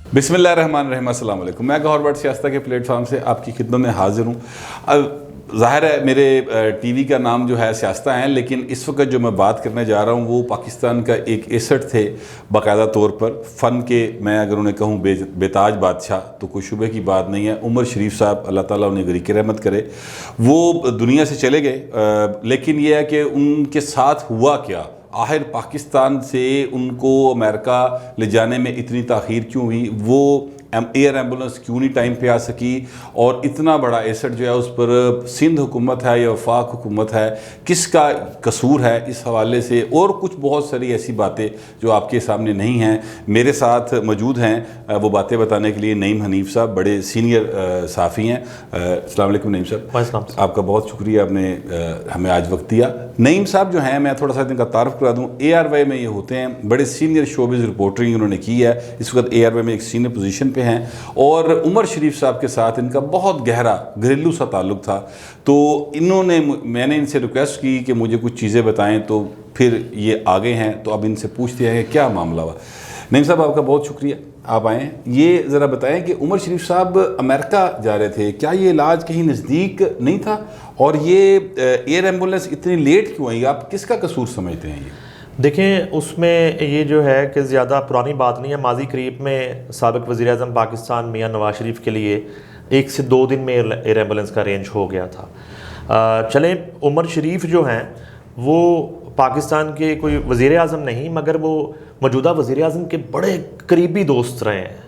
बिस्मिल्लाहिर्रहमानिर्रहीम, अस्सलाम वालेकुम। मैं गौहर बट सियासत के प्लेटफॉर्म से आपकी खिदमत में हाजिर हूँ। अब ज़ाहिर है मेरे टीवी का नाम जो है सियासत है, लेकिन इस वक्त जो मैं बात करने जा रहा हूँ वो पाकिस्तान का एक एसेट थे बाकायदा तौर पर फ़न के। मैं अगर उन्हें कहूँ बेताज बादशाह तो कोई शुबे की बात नहीं है। उमर शरीफ साहब, अल्लाह ताला उन्हें गरीक रहमत करे, वो दुनिया से चले गए, लेकिन यह है कि उनके साथ हुआ क्या, आखिर पाकिस्तान से उनको अमेरिका ले जाने में इतनी ताख़ीर क्यों हुई, वो एयर एम्बुलेंस क्यों नहीं टाइम पे आ सकी, और इतना बड़ा एसेट जो है उस पर सिंध हुकूमत है या वफाक हुकूमत है, किसका कसूर है, इस हवाले से और कुछ बहुत सारी ऐसी बातें जो आपके सामने नहीं हैं। मेरे साथ मौजूद हैं वो बातें बताने के लिए नईम हनीफ साहब, बड़े सीनियर सहाफ़ी हैं। अस्सलाम वालेकुम नईम साहब, आपका बहुत शुक्रिया, आपने हमें आज वक्त दिया। नईम साहब जो हैं, मैं थोड़ा सा इनका तारुफ करा दूँ, ARY में ये होते हैं, बड़े सीनियर शोबिज़ रिपोर्टरिंग उन्होंने की है, इस वक्त ARY में एक सीनियर पोजीशन पे हैं, और उमर शरीफ साहब के साथ इनका बहुत गहरा घरेलू सा ताल्लुक़ था। तो मैंने इनसे रिक्वेस्ट की कि मुझे कुछ चीज़ें बताएं, तो फिर ये आगे हैं, तो अब इनसे पूछते हैं कि क्या मामला हुआ। नईम साहब, आपका बहुत शुक्रिया, आप आएँ। ये ज़रा बताएं कि उमर शरीफ साहब अमेरिका जा रहे थे, क्या ये इलाज कहीं नज़दीक नहीं था, और ये एयर एम्बुलेंस इतनी लेट क्यों आई, आप किसका कसूर समझते हैं? ये देखें, उसमें ये जो है कि ज़्यादा पुरानी बात नहीं है। माजी करीब में साबिक़ वज़ीर-ए-आज़म पाकिस्तान मियां नवाज शरीफ के लिए 1 से 2 दिन में एयर एम्बुलेंस का अरेंज हो गया था। चलें, उमर शरीफ जो हैं वो पाकिस्तान के कोई वज़ीर-ए-आज़म नहीं, मगर वो मौजूदा वज़ीर-ए-आज़म के बड़े करीबी दोस्त रहे हैं,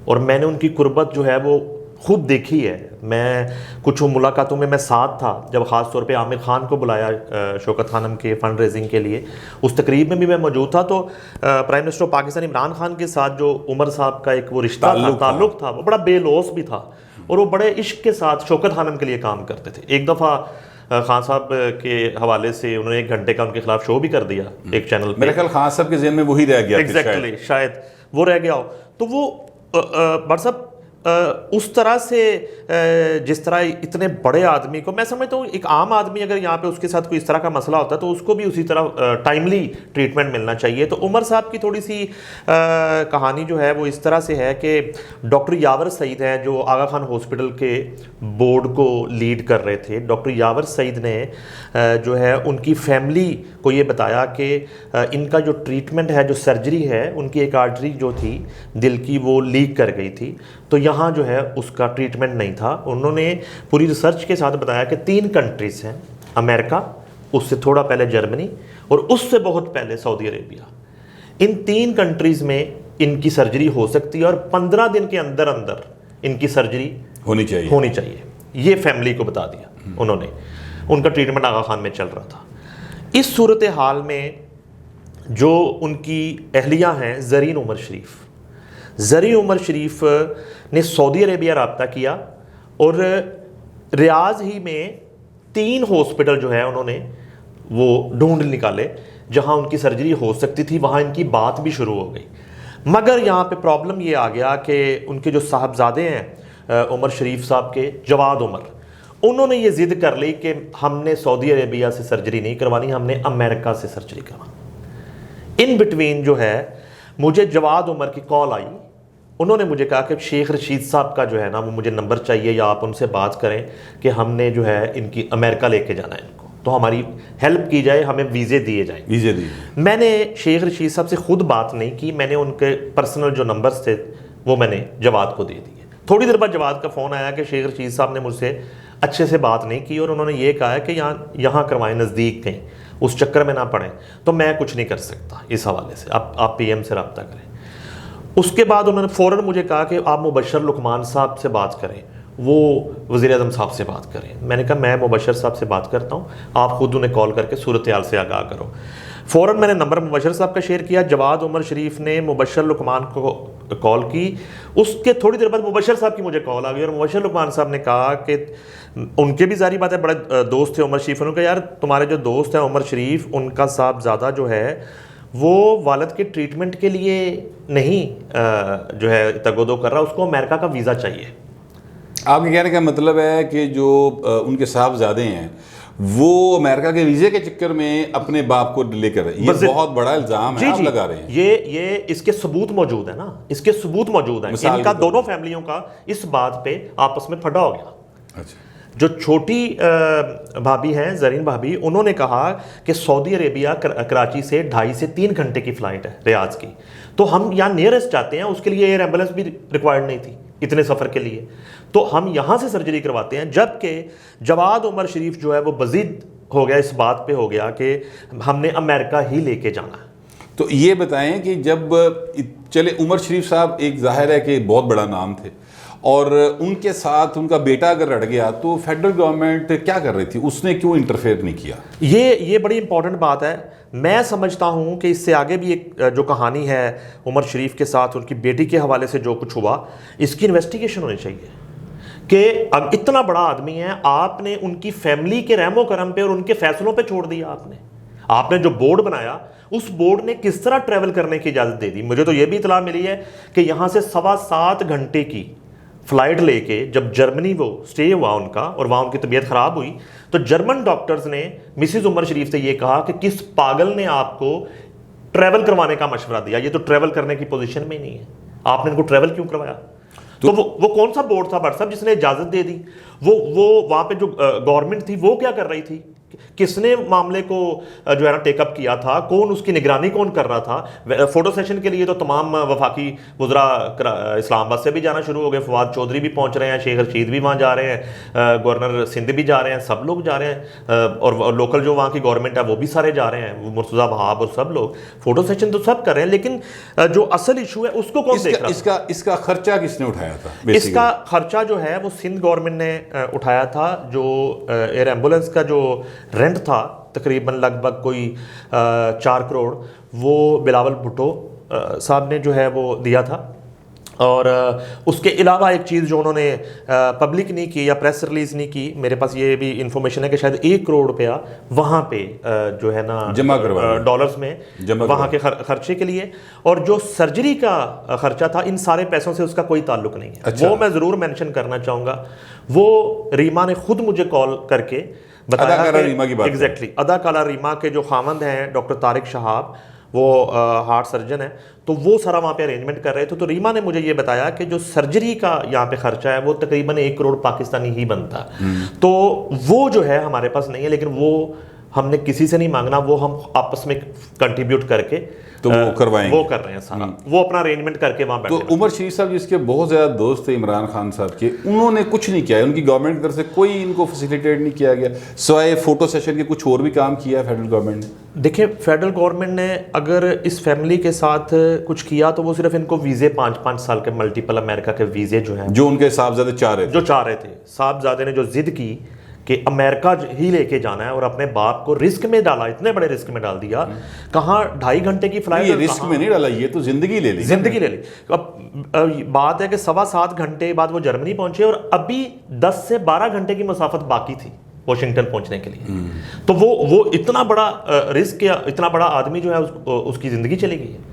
और मैंने उनकी कुर्बत जो है वो खुद देखी है। मैं कुछ मुलाकातों में मैं साथ था, जब ख़ास तौर पे आमिर खान को बुलाया शौकत खानम के फ़ंड रेजिंग के लिए, उस तकरीब में भी मैं मौजूद था। तो प्राइम मिनिस्टर पाकिस्तान इमरान खान के साथ जो उमर साहब का एक वो रिश्ता ताल्लुक़ था, वो बड़ा बेलौस भी था, और वो बड़े इश्क के साथ शौकत खानम के लिए काम करते थे। एक दफ़ा खान साहब के हवाले से उन्होंने 1 घंटे का उनके खिलाफ शो भी कर दिया एक चैनल पे। मेरे ख्याल खान साहब के ज़हन में वही रह गया। एग्जैक्टली, शायद वो रह गया हो। तो वो बट साहब उस तरह से जिस तरह इतने बड़े आदमी को, मैं समझता हूँ एक आम आदमी अगर यहाँ पे उसके साथ कोई इस तरह का मसला होता है तो उसको भी उसी तरह टाइमली ट्रीटमेंट मिलना चाहिए। तो उमर साहब की थोड़ी सी कहानी जो है वो इस तरह से है कि डॉक्टर यावर सईद हैं जो आगा खान हॉस्पिटल के बोर्ड को लीड कर रहे थे। डॉक्टर यावर सईद ने जो है उनकी फैमिली को ये बताया कि इनका जो ट्रीटमेंट है, जो सर्जरी है, उनकी एक आर्टरी जो थी दिल की वो लीक कर गई थी, तो यहाँ जो है उसका ट्रीटमेंट नहीं था। उन्होंने पूरी रिसर्च के साथ बताया कि 3 कंट्रीज़ हैं, अमेरिका, उससे थोड़ा पहले जर्मनी, और उससे बहुत पहले सऊदी अरेबिया। इन 3 कंट्रीज़ में इनकी सर्जरी हो सकती है, और 15 दिन के अंदर अंदर इनकी सर्जरी होनी चाहिए। ये फैमिली को बता दिया उन्होंने। उनका ट्रीटमेंट आगा खान में चल रहा था। इस सूरत हाल में जो उनकी अहलिया हैं ज़रीन उमर शरीफ, ज़रीन उमर शरीफ ने सऊदी अरेबिया रब्ता किया, और रियाज ही में 3 हॉस्पिटल जो है उन्होंने वो ढूंढ निकाले जहां उनकी सर्जरी हो सकती थी, वहां इनकी बात भी शुरू हो गई। मगर यहाँ पे प्रॉब्लम ये आ गया कि उनके जो साहबजादे हैं उमर शरीफ साहब के, जवाद उमर, उन्होंने ये ज़िद कर ली कि हमने सऊदी अरेबिया से सर्जरी नहीं करवानी, हमने अमेरिका से सर्जरी करवानी। इन बिटवीन जो है मुझे जवाद उमर की कॉल आई। उन्होंने मुझे कहा कि शेख रशीद साहब का जो है ना वो मुझे नंबर चाहिए, या आप उनसे बात करें कि हमने जो है इनकी अमेरिका लेके जाना है इनको, तो हमारी हेल्प की जाए, हमें वीज़े दिए जाएं। मैंने शेख रशीद साहब से खुद बात नहीं की, मैंने उनके पर्सनल जो नंबर्स थे वो मैंने जवाद को दे दिए। थोड़ी देर बाद जवाद का फ़ोन आया कि शेख रशीद साहब ने मुझसे अच्छे से बात नहीं की, और उन्होंने ये कहा कि यहाँ करवाएं, नज़दीक कहीं, उस चक्कर में ना पड़ें, तो मैं कुछ नहीं कर सकता इस हवाले से, आप PM से रब्ता करें। उसके बाद उन्होंने फ़ौरन मुझे कहा कि आप मुबशर लुकमान साहब से बात करें, वो वज़ीर-ए-आज़म साहब से बात करें। मैंने कहा मैं मुबशर साहब से बात करता हूँ, आप ख़ुद उन्हें कॉल करके सूरत हाल से आगाह करो। फ़ौरन मैंने नंबर मुबशर साहब का शेयर किया। जवाद उमर शरीफ ने मुबशर लुकमान को कॉल की। उसके थोड़ी देर बाद मुबशर साहब की मुझे कॉल आ गई, और मुबशर लुकमान साहब ने कहा कि उनके भी जारी बात है बड़े दोस्त थे उमर शरीफ। उन्होंने कहा यार तुम्हारे जो दोस्त हैं उमर शरीफ, उनका साहबजादा जो है वो वालिद के ट्रीटमेंट के लिए नहीं जो है तगोदो कर रहा, उसको अमेरिका का वीज़ा चाहिए। आपके कहने का मतलब है कि जो उनके साहबजादे हैं वो अमेरिका के वीजे के चक्कर में अपने बाप को लेकर, ये बहुत बड़ा इल्जाम है आप लगा रहे हैं। ये इसके सबूत मौजूद है ना, इसके सबूत मौजूद है। इनका दोनों फैमिलियों का इस बात पे आपस में फटा हो गया। अच्छा। जो छोटी भाभी हैं जरीन भाभी, उन्होंने कहा कि सऊदी अरेबिया कराची से 2.5 से 3 घंटे की फ्लाइट है रियाज की, तो हम यहाँ नियरेस्ट जाते हैं, उसके लिए एयर एम्बुलेंस भी रिक्वायर्ड नहीं थी इतने सफ़र के लिए, तो हम यहाँ से सर्जरी करवाते हैं। जबकि जवाद उमर शरीफ जो है वो बजीद हो गया, इस बात पे हो गया कि हमने अमेरिका ही लेके जाना है। तो ये बताएं कि जब चले उमर शरीफ साहब एक जाहिर है कि बहुत बड़ा नाम थे, और उनके साथ उनका बेटा अगर रट गया तो फेडरल गवर्नमेंट क्या कर रही थी, उसने क्यों इंटरफेयर नहीं किया? ये बड़ी इंपॉर्टेंट बात है। मैं समझता हूँ कि इससे आगे भी एक जो कहानी है उमर शरीफ के साथ उनकी बेटी के हवाले से जो कुछ हुआ, इसकी इन्वेस्टिगेशन होनी चाहिए कि अब इतना बड़ा आदमी है, आपने उनकी फैमिली के रहमो करम पे और उनके फैसलों पे छोड़ दिया। आपने जो बोर्ड बनाया, उस बोर्ड ने किस तरह ट्रैवल करने की इजाज़त दे दी। मुझे तो ये भी इतला मिली है कि यहाँ से 7.25 घंटे की फ्लाइट लेके जब जर्मनी वो स्टे हुआ उनका, और वहाँ उनकी तबीयत ख़राब हुई, तो जर्मन डॉक्टर्स ने मिसिज उमर शरीफ से ये कहा कि किस पागल ने आपको ट्रैवल करवाने का मशवरा दिया, ये तो ट्रैवल करने की पोजीशन में ही नहीं है, आपने इनको ट्रैवल क्यों करवाया? तो वो कौन सा बोर्ड था भट्ट साहब जिसने इजाज़त दे दी? वो वहाँ पे जो गवर्नमेंट थी वो क्या कर रही थी? किसने मामले को जो है ना टेकअप किया था? कौन उसकी निगरानी कौन कर रहा था? फोटो सेशन के लिए तो तमाम वफाकी वुज़रा इस्लामाबाद से भी जाना शुरू हो गए, फवाद चौधरी भी पहुंच रहे हैं, शेख रशीद भी वहाँ जा रहे हैं, गवर्नर सिंध भी जा रहे हैं, सब लोग जा रहे हैं, और लोकल जो वहाँ की गवर्नमेंट है वो भी सारे जा रहे हैं, मुर्तज़ा वहाब और सब लोग फोटो सेशन तो सब कर रहे हैं। लेकिन जो असल इशू है उसको कौन देख रहा है? इसका खर्चा किसने उठाया था? इसका खर्चा जो है वो सिंध गवर्नमेंट ने उठाया था। जो एयर एम्बुलेंस का जो रेंट था तकरीबन लगभग कोई 4 करोड़, वो बिलावल भुट्टो साहब ने जो है वो दिया था। और उसके अलावा एक चीज़ जो उन्होंने पब्लिक नहीं की या प्रेस रिलीज़ नहीं की, मेरे पास ये भी इंफॉर्मेशन है कि शायद 1 करोड़ रुपया वहाँ पे जो है ना जमा करवा डॉलर्स में वहाँ के खर्चे के लिए, और जो सर्जरी का खर्चा था इन सारे पैसों से उसका कोई ताल्लुक नहीं है। अच्छा। वो मैं ज़रूर मेंशन करना चाहूँगा। वो रीमा ने खुद मुझे कॉल करके बताया कि एग्जैक्टली अदाकारा रीमा के जो खामंद हैं डॉक्टर तारिक शहाब, वो हार्ट सर्जन है, तो वो सारा वहाँ पे अरेंजमेंट कर रहे थे। तो रीमा ने मुझे ये बताया कि जो सर्जरी का यहाँ पे खर्चा है वो तकरीबन 1 करोड़ पाकिस्तानी ही बनता है। तो वो जो है हमारे पास नहीं है, लेकिन वो हमने किसी से नहीं मांगना, वो हम आपस में कंट्रीब्यूट करके तो वो करवाएंगे, वो कर रहे हैं सारा, वो अपना अरेंजमेंट करके वहाँ बैठे। तो उमर शरीफ साहब जिसके बहुत ज़्यादा दोस्त थे इमरान खान साहब के, उन्होंने कुछ नहीं किया, उनकी गवर्नमेंट की तरफ से कोई इनको फैसिलिटेट नहीं किया गया, सिवाय फोटो सेशन के कुछ और भी काम किया है फेडरल गवर्नमेंट ने? देखिए, फेडरल गवर्नमेंट ने अगर इस फैमिली के साथ कुछ किया तो वो सिर्फ इनको वीज़े 5-5 साल के मल्टीपल अमेरिका के वीज़े जो हैं, जो उनके साहबजादे चाह रहे थे, साहबजादे ने जो जिद की कि अमेरिका ही लेके जाना है और अपने बाप को रिस्क में डाला, इतने बड़े रिस्क में डाल दिया। कहाँ 2.5 घंटे की फ्लाइट, ये रिस्क में नहीं डाला, ये तो जिंदगी ले ली। अब बात है कि 7.25 घंटे बाद वो जर्मनी पहुंचे और अभी 10 से 12 घंटे की मुसाफत बाकी थी वाशिंगटन पहुंचने के लिए। तो वो इतना बड़ा रिस्क या इतना बड़ा आदमी जो है उसकी ज़िंदगी चली गई है।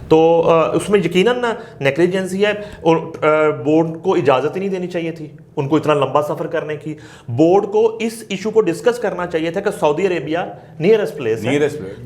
तो उसमें यकीनन नेग्लिजेंसी है, और बोर्ड को इजाज़त ही नहीं देनी चाहिए थी उनको इतना लंबा सफ़र करने की। बोर्ड को इस इशू को डिस्कस करना चाहिए था कि सऊदी अरेबिया नियरेस्ट प्लेस है,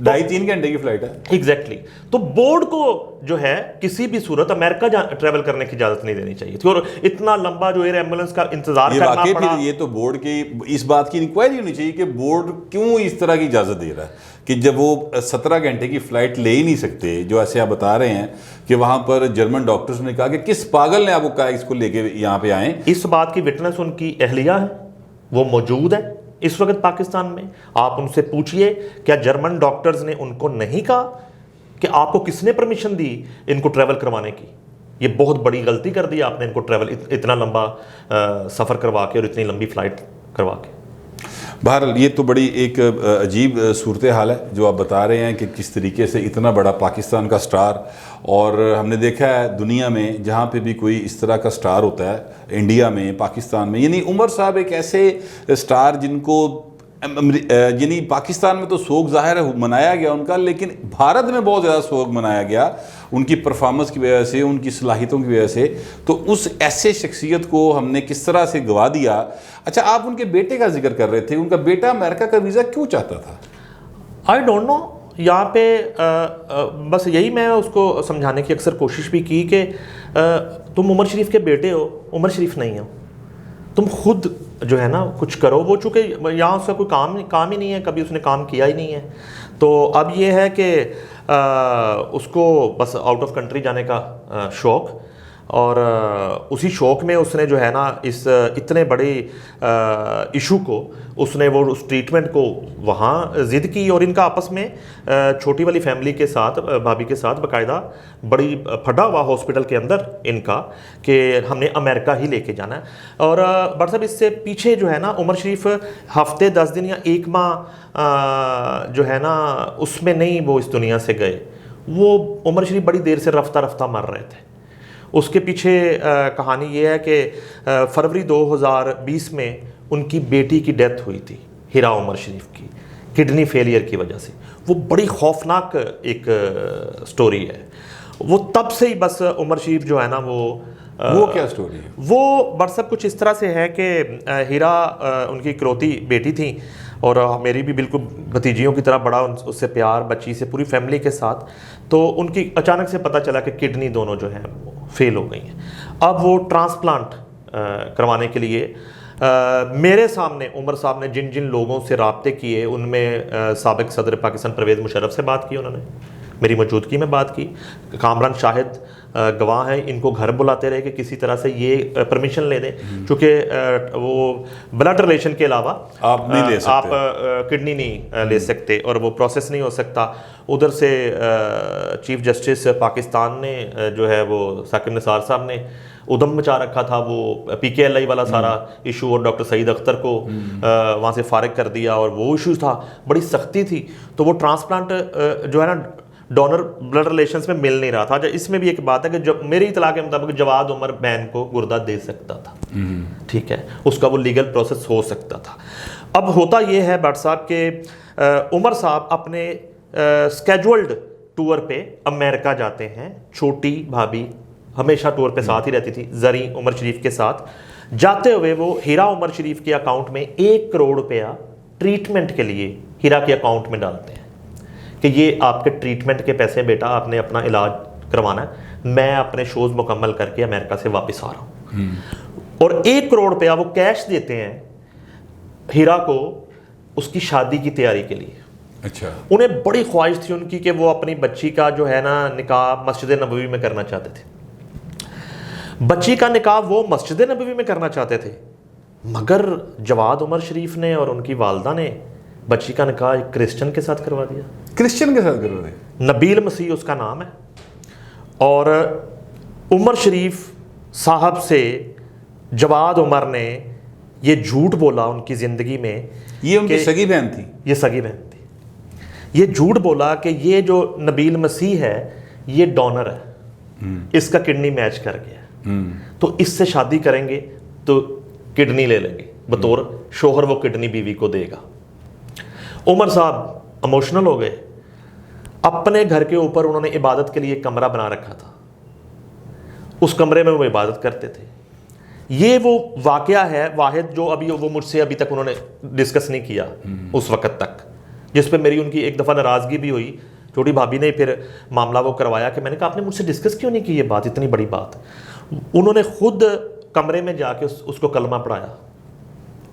2.5-3 घंटे की फ्लाइट है। एग्जैक्टली। तो बोर्ड को जो है किसी भी सूरत अमेरिका ट्रैवल करने की इजाज़त नहीं देनी चाहिए थी, और इतना लंबा जो एयर एम्बुलेंस का इंतजार करना पड़ा। ये तो बोर्ड की इस बात की इंक्वायरी होनी चाहिए कि बोर्ड क्यों इस तरह की इजाज़त दे रहा है कि जब वो 17 घंटे की फ्लाइट ले ही नहीं सकते, जो ऐसे आप बता रहे हैं कि वहाँ पर जर्मन डॉक्टर्स ने कहा कि किस पागल ने आपको कहा इसको लेके यहाँ पे आए। इस बात की विटनेस उनकी अहलिया है, वो मौजूद है इस वक्त पाकिस्तान में। आप उनसे पूछिए, क्या जर्मन डॉक्टर्स ने उनको नहीं कहा कि आपको किसने परमिशन दी इनको ट्रैवल करवाने की? ये बहुत बड़ी गलती कर दी आपने, इनको ट्रैवल इतना लंबा सफ़र करवा के और इतनी लंबी फ़्लाइट करवा के। बहरहाल ये तो बड़ी एक अजीब सूरत हाल है जो आप बता रहे हैं कि किस तरीके से इतना बड़ा पाकिस्तान का स्टार, और हमने देखा है दुनिया में जहाँ पे भी कोई इस तरह का स्टार होता है, इंडिया में, पाकिस्तान में, यानी उमर साहब एक ऐसे स्टार जिनको यानी पाकिस्तान में तो शोक ज़ाहिर है मनाया गया उनका, लेकिन भारत में बहुत ज़्यादा शोक मनाया गया उनकी परफॉर्मेंस की वजह से, उनकी सलाहियतों की वजह से, तो उस ऐसे शख्सियत को हमने किस तरह से गवा दिया। अच्छा, आप उनके बेटे का जिक्र कर रहे थे, उनका बेटा अमेरिका का वीज़ा क्यों चाहता था? I don't know. यहाँ पे बस यही मैं उसको समझाने की अक्सर कोशिश भी की कि तुम उमर शरीफ के बेटे हो, उमर शरीफ नहीं हो, तुम खुद जो है ना कुछ करो। वो चूँकि यहाँ उसका कोई काम ही नहीं है, कभी उसने काम किया ही नहीं है, तो अब ये है कि उसको बस आउट ऑफ कंट्री जाने का शौक़, और उसी शौक़ में उसने जो है ना इस इतने बड़े इशू को उसने वो उस ट्रीटमेंट को वहाँ ज़िद की, और इनका आपस में छोटी वाली फैमिली के साथ, भाभी के साथ बाकायदा बड़ी फटा हुआ हॉस्पिटल के अंदर इनका कि हमने अमेरिका ही लेके जाना है। और बट साहब इससे पीछे जो है ना उमर शरीफ हफ्ते 10 दिन या 1 माह जो है ना उसमें नहीं वो इस दुनिया से गए। वो उमर शरीफ बड़ी देर से रफ्ता रफ्ता मर रहे थे। उसके पीछे कहानी ये है कि फरवरी 2020 में उनकी बेटी की डेथ हुई थी, हिरा उमर शरीफ की, किडनी फेलियर की वजह से। वो बड़ी खौफनाक एक स्टोरी है। वो तब से ही बस उमर शरीफ जो है ना वो क्या स्टोरी है? वो बरसब कुछ इस तरह से है कि हीरा उनकी इकलौती बेटी थी, और मेरी भी बिल्कुल भतीजियों की तरह बड़ा उससे प्यार, बच्ची से, पूरी फैमिली के साथ। तो उनकी अचानक से पता चला कि किडनी दोनों जो हैं फेल हो गई हैं। अब वो ट्रांसप्लांट करवाने के लिए मेरे सामने उमर साहब ने जिन जिन लोगों से राब्ते किए, उनमें साबिक सदर पाकिस्तान परवेज़ मुशर्रफ से बात की, उन्होंने मेरी मौजूदगी में बात की। कामरान शाहिद गवाह हैं, इनको घर बुलाते रहे कि किसी तरह से ये परमिशन ले दें, क्योंकि वो ब्लड रिलेशन के अलावा आप नहीं ले सकते, आप किडनी नहीं ले सकते, और वो प्रोसेस नहीं हो सकता। उधर से चीफ जस्टिस पाकिस्तान ने जो है वो साकिब निसार साहब ने उदम मचा रखा था, वो PKLI वाला सारा इशू, और डॉक्टर सईद अख्तर को वहाँ से फारिग कर दिया, और वो इशू था, बड़ी सख्ती थी। तो वो ट्रांसप्लांट जो है ना डोनर ब्लड रिलेशंस में मिल नहीं रहा था। इसमें भी एक बात है कि जब मेरी इतला के मुताबिक जवाद उमर बहन को गुर्दा दे सकता था, ठीक है, उसका वो लीगल प्रोसेस हो सकता था। अब होता ये है भट्ट साहब के उमर साहब अपने स्केड्यूल्ड टूर पे अमेरिका जाते हैं। छोटी भाभी हमेशा टूर पे साथ ही रहती थी, जरी उमर शरीफ के साथ। जाते हुए वो हीरा उमर शरीफ के अकाउंट में 1 करोड़ रुपया ट्रीटमेंट के लिए हीरा के अकाउंट में डालते हैं कि ये आपके ट्रीटमेंट के पैसे बेटा, आपने अपना इलाज करवाना है, मैं अपने शोज मुकम्मल करके अमेरिका से वापस आ रहा हूँ। और 1 करोड़ रुपया वो कैश देते हैं हीरा को उसकी शादी की तैयारी के लिए। अच्छा। उन्हें बड़ी ख्वाहिश थी उनकी कि वो अपनी बच्ची का जो है ना निकाह मस्जिद नबवी में करना चाहते थे। बच्ची का निकाह वो मस्जिद नबवी में करना चाहते थे, मगर जवाद उमर शरीफ ने और उनकी वालदा ने बच्ची का निकाह एक क्रिश्चियन के साथ करवा दिया। क्रिश्चियन के साथ करवा दिया? नबील मसीह उसका नाम है। और उमर शरीफ साहब से जवाद उमर ने ये झूठ बोला उनकी ज़िंदगी में। ये उनकी सगी बहन थी? ये सगी बहन थी। ये झूठ बोला कि ये जो नबील मसीह है ये डोनर है, इसका किडनी मैच कर गया, तो इससे शादी करेंगे तो किडनी ले लेंगे, बतौर शोहर वो किडनी बीवी को देगा। उमर साहब इमोशनल हो गए। अपने घर के ऊपर उन्होंने इबादत के लिए एक कमरा बना रखा था, उस कमरे में वो इबादत करते थे। ये वो वाकया है वाहिद जो अभी वो मुझसे अभी तक उन्होंने डिस्कस नहीं किया उस वक्त तक, जिस पे मेरी उनकी एक दफ़ा नाराज़गी भी हुई। छोटी भाभी ने फिर मामला वो करवाया कि मैंने कहा आपने मुझसे डिस्कस क्यों नहीं की ये बात, इतनी बड़ी बात। उन्होंने खुद कमरे में जाके उसको कलमा पढ़ाया,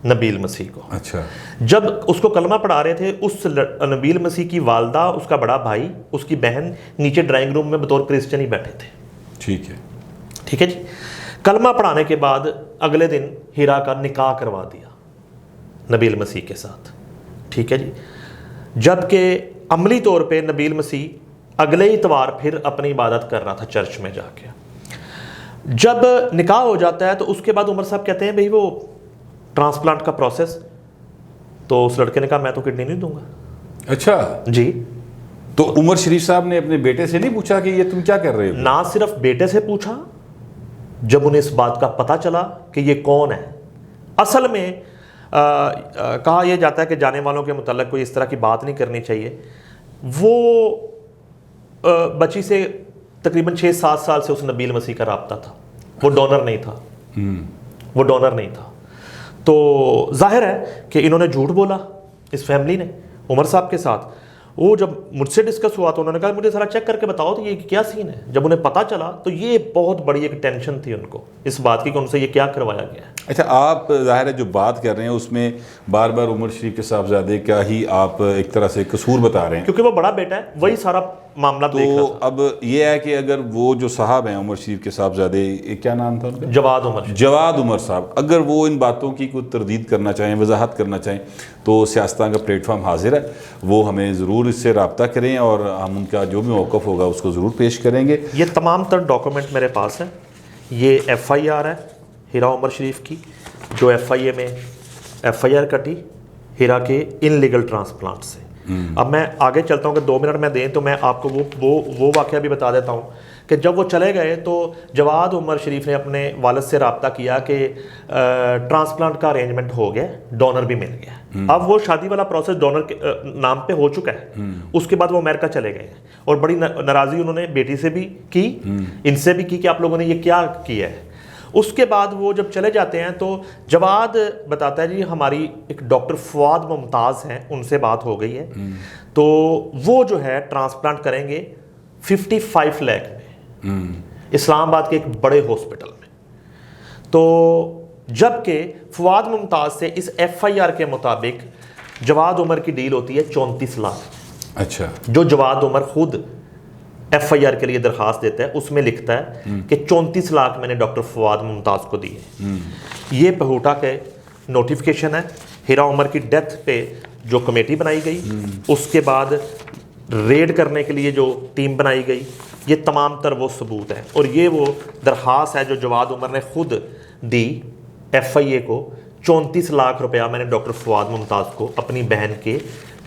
नबील मसीह को। अच्छा। जब उसको कलमा पढ़ा रहे थे, उस नबील मसीह की वालदा, उसका बड़ा भाई, उसकी बहन नीचे ड्राइंग रूम में बतौर क्रिश्चियन ही बैठे थे। ठीक है, ठीक है जी। कलमा पढ़ाने के बाद अगले दिन हीरा का निकाह करवा दिया नबील मसीह के साथ, ठीक है जी। जबकि अमली तौर पे नबील मसीह अगले ही इतवार फिर अपनी इबादत कर रहा था चर्च में जाके। जब निकाह हो जाता है तो उसके बाद उमर साहब कहते हैं भाई वो ट्रांसप्लांट का प्रोसेस, तो उस लड़के ने कहा मैं तो किडनी नहीं दूंगा। अच्छा जी। तो उमर शरीफ साहब ने अपने बेटे से नहीं पूछा कि ये तुम क्या कर रहे हो? ना सिर्फ बेटे से पूछा, जब उन्हें इस बात का पता चला कि ये कौन है, असल में कहा यह जाता है कि जाने वालों के मुताल्लिक कोई इस तरह की बात नहीं करनी चाहिए। वो बच्ची से तकरीबन 6-7 साल से उस नबील मसीह का राब्ता था। वो डोनर नहीं था, वो डोनर नहीं था। तो जाहिर है कि इन्होंने झूठ बोला इस फैमिली ने उमर साहब के साथ। वो जब मुझसे डिस्कस हुआ तो उन्होंने कहा मुझे ज़रा चेक करके बताओ तो ये क्या सीन है। जब उन्हें पता चला तो ये बहुत बड़ी एक टेंशन थी उनको इस बात की कि उनसे ये क्या करवाया गया है। अच्छा, आप ज़ाहिर है जो बात कर रहे हैं उसमें बार बार उमर शरीफ के साहबजादे का ही आप एक तरह से कसूर बता रहे हैं, क्योंकि वो बड़ा बेटा है, वही सारा मामला देख रहा तो था। अब ये है कि अगर वो जो साहब हैं उमर शरीफ के साहबजादे, क्या नाम था उनका? जवाद उमर शरीफ। जवाद उमर साहब, अगर वो इन बातों की कोई तरदीद करना चाहें, वजाहत करना चाहें, तो सियासतदान का प्लेटफॉर्म हाजिर है। वो हमें ज़रूर इससे रब्ता करें और हम उनका जो भी मौक़िफ़ होगा उसको ज़रूर पेश करेंगे। ये तमाम तर डॉक्यूमेंट मेरे पास हैं। ये FIR है हीरा उमर शरीफ की, जो FIA में FIR कटी हीरा के इनलीगल ट्रांसप्लांट से। अब मैं आगे चलता हूँ कि 2 मिनट में दें तो मैं आपको वो वाक़या भी बता देता हूँ कि जब वो चले गए तो जवाद उमर शरीफ ने अपने वालिद से रब्ता किया कि ट्रांसप्लांट का अरेंजमेंट हो गया, डोनर भी मिल गया। अब वो शादी वाला प्रोसेस डोनर के नाम पे हो चुका है। उसके बाद वो अमेरिका चले गए और बड़ी नाराज़गी उन्होंने बेटी से भी की, इनसे भी की कि आप लोगों ने ये क्या किया है। उसके बाद वो जब चले जाते हैं तो जवाद बताता है जी हमारी एक डॉक्टर फवाद मुमताज़ हैं, उनसे बात हो गई है, तो वो जो है ट्रांसप्लांट करेंगे 55 लाख में इस्लामाबाद के एक बड़े हॉस्पिटल में। तो जबकि फवाद मुमताज़ से इस FIR के मुताबिक जवाद उमर की डील होती है 34 लाख। अच्छा, जो जवाद उमर खुद FIR के लिए दरखास्त देता है उसमें लिखता है कि 34 लाख मैंने डॉक्टर फवाद मुमताज़ को दिए। ये पहूटा के नोटिफिकेशन है। हीरा उमर की डेथ पे जो कमेटी बनाई गई, उसके बाद रेड करने के लिए जो टीम बनाई गई, ये तमाम तर वो सबूत है। और ये वो दरखास्त है जो जवाद उमर ने खुद दी FIA को। 34 लाख रुपया मैंने डॉक्टर फवाद मुमताज़ को अपनी बहन के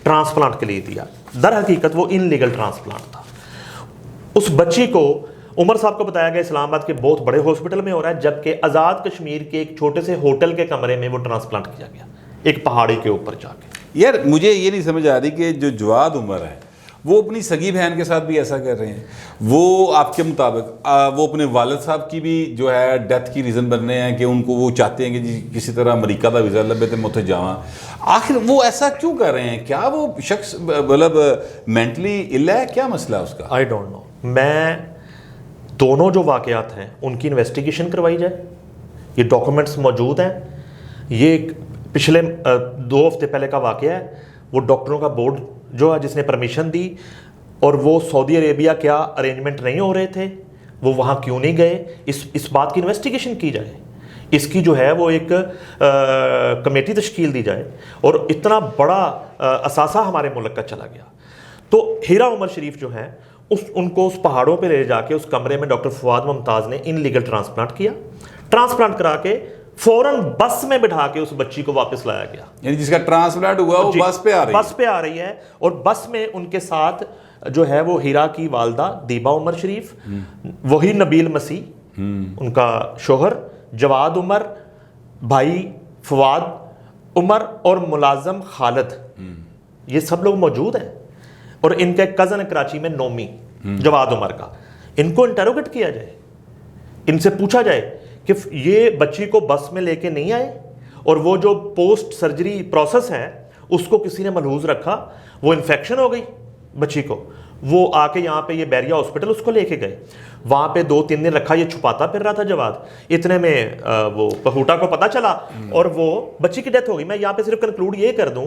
ट्रांसप्लांट के लिए दिया। दर हकीकत वो इनलीगल ट्रांसप्लांट था। उस बच्ची को उमर साहब को बताया गया इस्लामाबाद के बहुत बड़े हॉस्पिटल में हो रहा है, जबकि आज़ाद कश्मीर के एक छोटे से होटल के कमरे में वो ट्रांसप्लांट किया गया, एक पहाड़ी के ऊपर जाके। यार मुझे ये नहीं समझ आ रही कि जो जवाद उमर है वो अपनी सगी बहन के साथ भी ऐसा कर रहे हैं। वो आपके मुताबिक वो अपने वालिद साहब की भी जो है डेथ की रीज़न बन रहे हैं कि उनको वो चाहते हैं कि जी किसी तरह अमरीका का वीज़ा लबे तो मुझे जावा। आखिर वो ऐसा क्यों कर रहे हैं? क्या वो शख्स मतलब मेंटली इल है? क्या मसला है उसका? I don't know. मैं दोनों जो वाक़यात हैं उनकी इन्वेस्टिगेशन करवाई जाए। ये डॉक्यूमेंट्स मौजूद हैं। ये पिछले 2 हफ्ते पहले का वाक़या है। वो डॉक्टरों का बोर्ड जो है जिसने परमिशन दी, और वो सऊदी अरेबिया क्या अरेंजमेंट नहीं हो रहे थे, वो वहाँ क्यों नहीं गए, इस बात की इन्वेस्टिगेशन की जाए। इसकी जो है वो एक कमेटी तश्कील दी जाए। और इतना बड़ा असासा हमारे मुल्क का चला गया। तो हीरा उमर शरीफ जो है उनको उस पहाड़ों पे ले जाके उस कमरे में डॉक्टर फवाद मुमताज़ ने इनलीगल ट्रांसप्लांट किया। ट्रांसप्लांट करा के फौरन बस में बिठा के उस बच्ची को वापस लाया गया। यानी जिसका ट्रांसप्लांट हुआ वो बस पे आ रही है। और बस में उनके साथ जो है वो हीरा की वालदा दीबा उमर शरीफ, वही नबील मसीह उनका शोहर, जवाद उमर, भाई फवाद उमर और मुलाजम खालिद, ये सब लोग मौजूद हैं। और इनका एक कज़न कराची में नोमी जवाद उमर का, इनको इंटरोगेट किया जाए, इनसे पूछा जाए कि ये बच्ची को बस में लेके नहीं आए, और वो जो पोस्ट सर्जरी प्रोसेस है उसको किसी ने मलहूज रखा, वो इन्फेक्शन हो गई बच्ची को, वो आके यहाँ पे ये बैरिया हॉस्पिटल उसको लेके गए। वहाँ पे 2-3 दिन रखा, ये छुपाता फिर रहा था जवाद। इतने में वो पहूटा को पता चला और वो बच्ची की डेथ हो गई। मैं यहाँ पे सिर्फ कंक्लूड ये कर दूँ,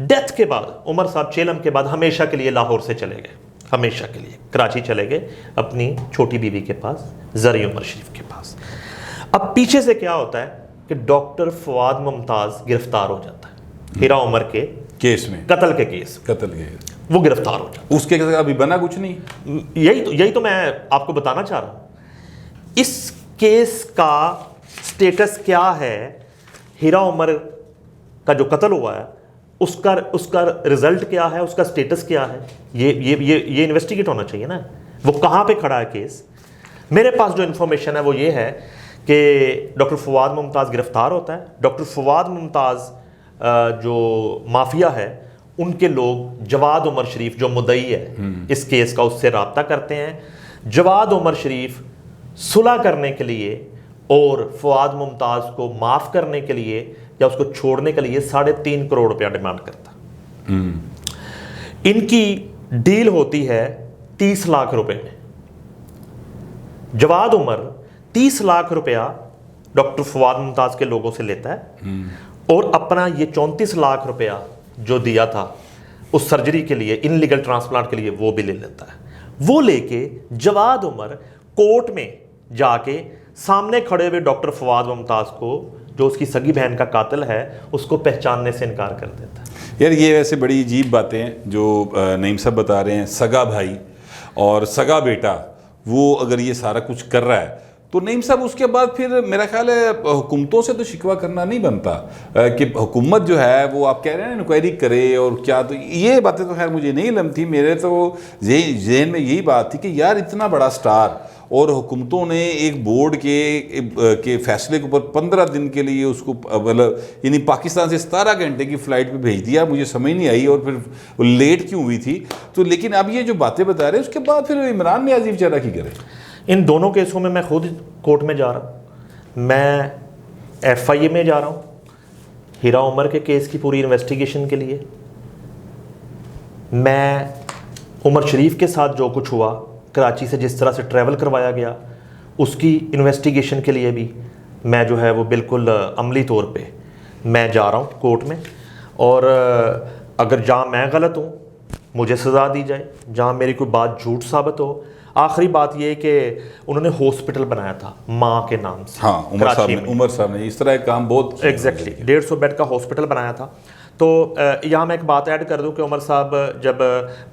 डेथ के बाद उमर साहब चेलम के बाद हमेशा के लिए लाहौर से चले गए, हमेशा के लिए कराची चले गए अपनी छोटी बीवी के पास, जरी उमर शरीफ के पास। अब पीछे से क्या होता है कि डॉक्टर फवाद मुमताज़ गिरफ्तार हो जाता है हीरा उमर के केस में, कत्ल के केस, वो गिरफ्तार हो जाता है। उसके अभी बना कुछ नहीं। यही तो मैं आपको बताना चाह रहा हूं। इस केस का स्टेटस क्या है, हीरा उमर का जो कत्ल हुआ है उसका रिजल्ट क्या है, उसका स्टेटस क्या है, ये इन्वेस्टिगेट होना चाहिए ना। वो कहाँ पे खड़ा है केस। मेरे पास जो इन्फॉर्मेशन है वो ये है कि डॉक्टर फवाद मुमताज़ गिरफ्तार होता है। डॉक्टर फवाद मुमताज़ जो माफिया है, उनके लोग जवाद उमर शरीफ जो मुद्दई है इस केस का, उससे रब्ता करते हैं। जवाद उमर शरीफ सुलह करने के लिए और फवाद मुमताज़ को माफ़ करने के लिए या उसको छोड़ने के लिए 3.5 करोड़ रुपया डिमांड करता। इनकी डील होती है 30 लाख रुपए में। जवाद उमर 30 लाख रुपया डॉक्टर फवाद मुमताज़ के लोगों से लेता है और अपना ये 34 लाख रुपया जो दिया था उस सर्जरी के लिए, इनलीगल ट्रांसप्लांट के लिए, वो भी ले लेता है। वो लेके जवाद उमर कोर्ट में जाके सामने खड़े हुए डॉक्टर फवाद मुमताज़ को, जो उसकी सगी बहन का कातिल है, उसको पहचानने से इनकार कर देता है। यार ये वैसे बड़ी अजीब बातें हैं जो नईम साहब बता रहे हैं। सगा भाई और सगा बेटा वो अगर ये सारा कुछ कर रहा है तो नईम साहब उसके बाद फिर मेरा ख्याल है हुकूमतों से तो शिकवा करना नहीं बनता कि हुकूमत जो है वो आप कह रहे हैं इंक्वायरी करे और क्या। तो ये बातें तो खैर मुझे नहीं लम थी, मेरे तो जहन में यही बात थी कि यार इतना बड़ा स्टार और हुकूमतों ने एक बोर्ड के फैसले के ऊपर 15 दिन के लिए उसको मतलब यानी पाकिस्तान से 17 घंटे की फ़्लाइट पे भेज दिया। मुझे समझ नहीं आई और फिर लेट क्यों हुई थी। तो लेकिन अब ये जो बातें बता रहे हैं उसके बाद फिर इमरान नियाज़ी बेचारा की करे। इन दोनों केसों में मैं खुद कोर्ट में जा रहा हूँ, मैं FIA में जा रहा हूँ हीरा उमर के केस की पूरी इन्वेस्टिगेशन के लिए। मैं उमर शरीफ के साथ जो कुछ हुआ, कराची से जिस तरह से ट्रैवल करवाया गया, उसकी इन्वेस्टिगेशन के लिए भी मैं जो है वो बिल्कुल अमली तौर पे मैं जा रहा हूँ कोर्ट में। और अगर जहाँ मैं गलत हूँ मुझे सज़ा दी जाए, जहाँ मेरी कोई बात झूठ साबित हो। आखिरी बात ये कि उन्होंने हॉस्पिटल बनाया था माँ के नाम से। हाँ, उमर साहब ने इस तरह का काम बहुत एग्जैक्टली 150 बेड का हॉस्पिटल बनाया था। तो यहाँ मैं एक बात ऐड कर दूं कि उमर साहब जब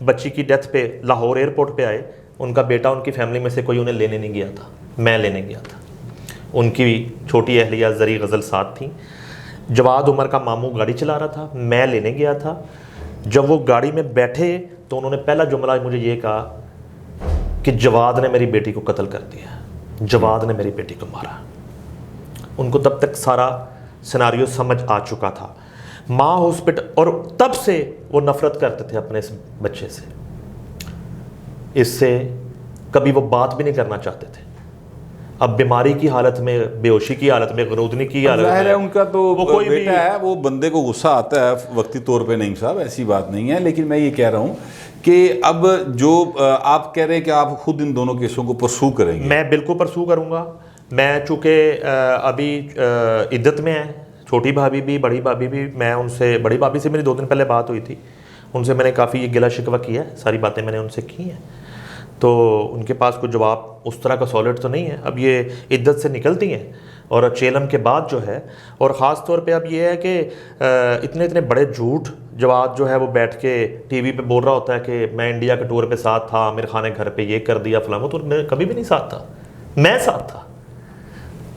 बच्ची की डेथ पे लाहौर एयरपोर्ट पे आए, उनका बेटा उनकी फैमिली में से कोई उन्हें लेने नहीं गया था, मैं लेने गया था। उनकी छोटी अहलिया जरी गज़ल साथ थी। जवाद उमर का मामू गाड़ी चला रहा था, मैं लेने गया था। जब वो गाड़ी में बैठे तो उन्होंने पहला जुमला मुझे ये कहा कि जवाद ने मेरी बेटी को कत्ल कर दिया, जवाद ने मेरी बेटी को मारा। उनको तब तक सारा सिनारियो समझ आ चुका था। माँ हॉस्पिटल, और तब से वो नफरत करते थे अपने इस बच्चे से, इससे कभी वो बात भी नहीं करना चाहते थे। अब बीमारी की हालत में, बेहोशी की हालत में, गरूदनी की हालत में, है उनका तो वो कोई बेटा भी है, वो बंदे को गुस्सा आता है वक्ती तौर पे। नहीं साहब ऐसी बात नहीं है, लेकिन मैं ये कह रहा हूँ कि अब जो आप कह रहे हैं कि आप खुद इन दोनों केसों को परसू करेंगे। मैं बिल्कुल परसू करूँगा। मैं चूँकि अभी इद्दत में है, छोटी भाभी भी बड़ी भाभी भी, मैं उनसे, बड़ी भाभी से मेरी 2 दिन पहले बात हुई थी, उनसे मैंने काफ़ी ये गिला शिकवा किया है, सारी बातें मैंने उनसे की हैं। तो उनके पास कोई जवाब उस तरह का सॉलिड तो नहीं है। अब ये इद्दत से निकलती हैं और चेलम के बाद जो है, और ख़ास तौर पे अब ये है कि इतने इतने बड़े झूठ जवाब जो है वो बैठ के टीवी पे बोल रहा होता है कि मैं इंडिया के टूर पे साथ था, आमिर खान ने घर पे ये कर दिया फलां। तो मैं कभी भी नहीं साथ था, मैं साथ था,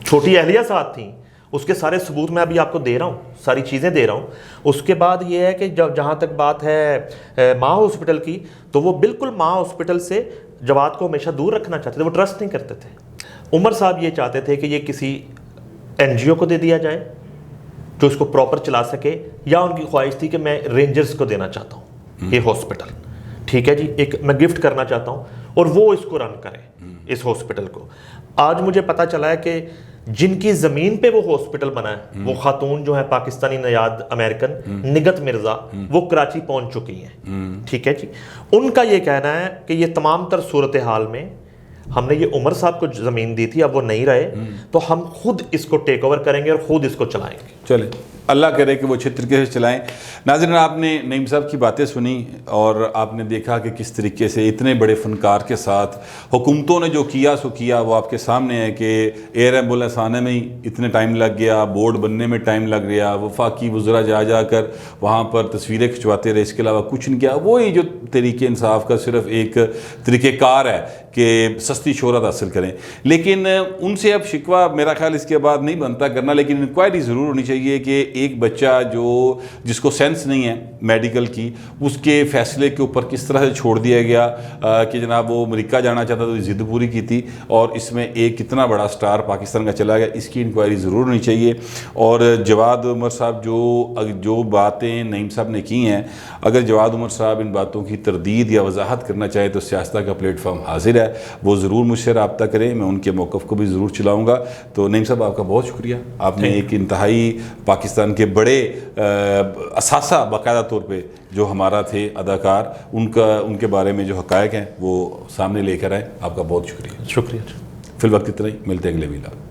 छोटी अहलिया साथ थी। उसके सारे सबूत मैं अभी आपको दे रहा हूँ, सारी चीज़ें दे रहा हूँ। उसके बाद ये है कि जब जहाँ तक बात है माँ हॉस्पिटल की, तो वो बिल्कुल माँ हॉस्पिटल से जवाद को हमेशा दूर रखना चाहते थे, वो ट्रस्ट नहीं करते थे। उमर साहब ये चाहते थे कि ये किसी NGO को दे दिया जाए जो इसको प्रॉपर चला सके, या उनकी ख्वाहिश थी कि मैं रेंजर्स को देना चाहता हूँ ये हॉस्पिटल, ठीक है जी, एक मैं गिफ्ट करना चाहता हूँ और वो इसको रन करे इस हॉस्पिटल को। आज मुझे पता चला है कि जिनकी ज़मीन पे वो हॉस्पिटल बना है, वो खातून जो है पाकिस्तानी नयाद अमेरिकन निगत मिर्ज़ा, वो कराची पहुंच चुकी हैं, ठीक है जी। उनका ये कहना है कि ये तमाम तर सूरत हाल में हमने ये उमर साहब को ज़मीन दी थी, अब वो नहीं रहे, तो हम खुद इसको टेक ओवर करेंगे और खुद इसको चलाएंगे। चले, अल्लाह करे कि वो अच्छे तरीके से चलाएं। नाज़रीन, आपने नईम साहब की बातें सुनी और आपने देखा कि किस तरीके से इतने बड़े फ़नकार के साथ हुकूमतों ने जो किया सो किया। वो आपके सामने है कि एयर एम्बुलेंस आने में ही इतने टाइम लग गया, बोर्ड बनने में टाइम लग गया, वफाकी वज़रा जा जाकर वहाँ पर तस्वीरें खिंचवाते रहे, इसके अलावा कुछ नहीं किया। वही जो तरीके इंसाफ का सिर्फ एक तरीक़ेकार है कि सस्ती शोहरत हासिल करें। लेकिन उनसे अब शिकवा मेरा ख्याल इसके बाद नहीं बनता करना, लेकिन इंक्वायरी ज़रूर होनी चाहिए। चाहिए कि एक बच्चा जिसको सेंस नहीं है मेडिकल की, उसके फैसले के ऊपर किस तरह से छोड़ दिया गया कि जनाब वो अमेरिका जाना चाहता तो ज़िद पूरी की थी और इसमें एक कितना बड़ा स्टार पाकिस्तान का चला गया, इसकी इंक्वायरी ज़रूर होनी चाहिए। और जवाद उमर साहब जो बातें नईम साहब ने की हैं, अगर जवाद उमर साहब इन बातों की तरदीद या वजाहत करना चाहे तो सियासत का प्लेटफॉर्म हाजिर है, वो ज़रूर मुझसे रब्ता करें, मैं उनके मौक़िफ़ को भी ज़रूर चलाऊँगा। तो नईम साहब आपका बहुत शुक्रिया, आपने एक इंतहाई पाकिस्तान के बड़े असासा बाकायदा तौर पे जो हमारा थे अदाकार, उनके बारे में जो हक़ायक़ हैं वो सामने लेकर आए। आपका बहुत शुक्रिया। शुक्रिया। फिल वक्त इतना ही, मिलते हैं अगले वीडियो।